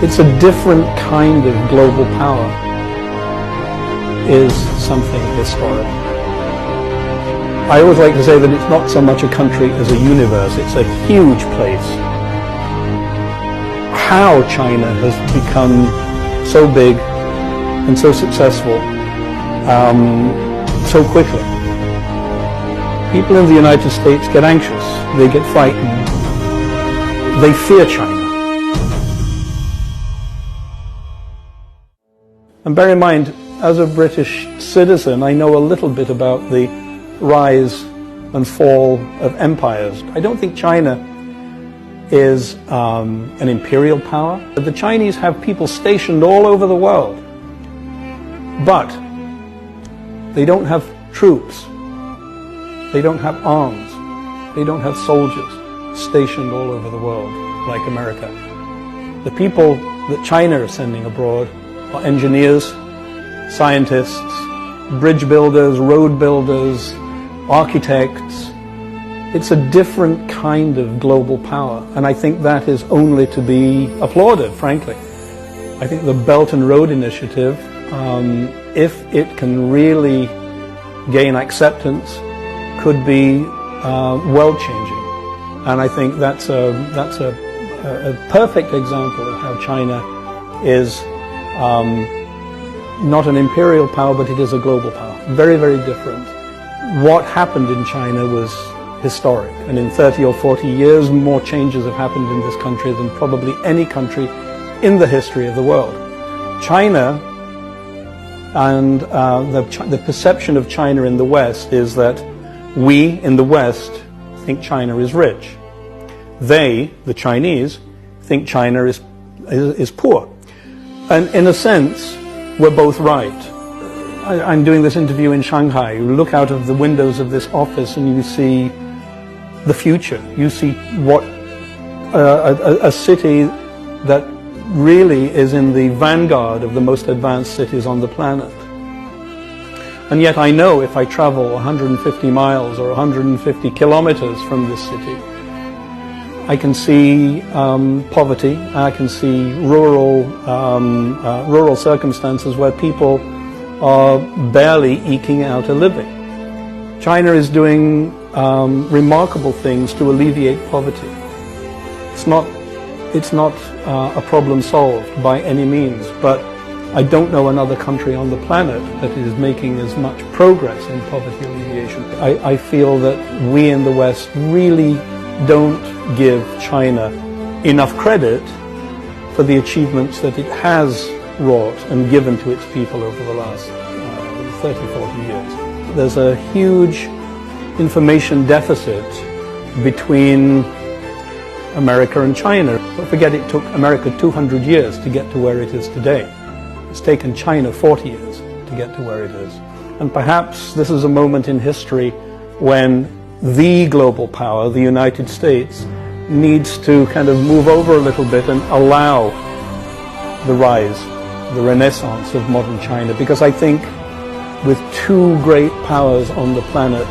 It's a different kind of global power, is something historic. I always like to say that it's not so much a country as a universe, it's a huge place. How China has become so big and so successful so quickly. People in the United States get anxious, they get frightened, they fear China. And bear in mind, as a British citizen, I know a little bit about the rise and fall of empires. I don't think China is an imperial power. The Chinese have people stationed all over the world, but they don't have troops, they don't have arms, they don't have soldiers stationed all over the world like America. The people that China is sending abroad are engineers, scientists, bridge builders, road builders, architects. It's a different kind of global power, and I think that is only to be applauded, frankly. I think the Belt and Road Initiative, if it can really gain acceptance, could be world-changing. And I think that's a perfect example of how China is not an imperial power, but it is a global power. Very, very different. What happened in China was historic, and in 30 or 40 years more changes have happened in this country than probably any country in the history of the world. China and the perception of China in the West is that we in the West think China is rich. They, the Chinese, think China is poor. And in a sense, we're both right. I'm doing this interview in Shanghai. You look out of the windows of this office and you see the future. You see what a city that really is in the vanguard of the most advanced cities on the planet. And yet I know if I travel 150 miles or 150 kilometers from this city, I can see poverty, I can see rural circumstances where people are barely eking out a living. China is doing remarkable things to alleviate poverty. It's not a problem solved by any means, but I don't know another country on the planet that is making as much progress in poverty alleviation. I feel that we in the West really don't give China enough credit for the achievements that it has wrought and given to its people over the last 30, 40 years. There's a huge information deficit between America and China. Don't forget, it took America 200 years to get to where it is today. It's taken China 40 years to get to where it is. And perhaps this is a moment in history when the global power, the United States, needs to kind of move over a little bit and allow the rise, the renaissance of modern China. Because I think with two great powers on the planet,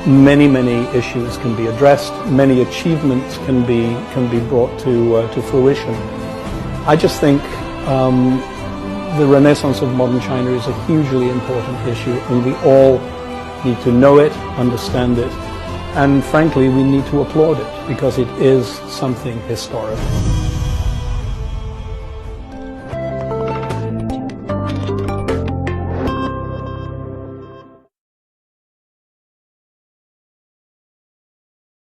many, many issues can be addressed, many achievements can be brought to fruition. I just think the renaissance of modern China is a hugely important issue, and we all need to know it, understand it, and frankly we need to applaud it because it is something historic.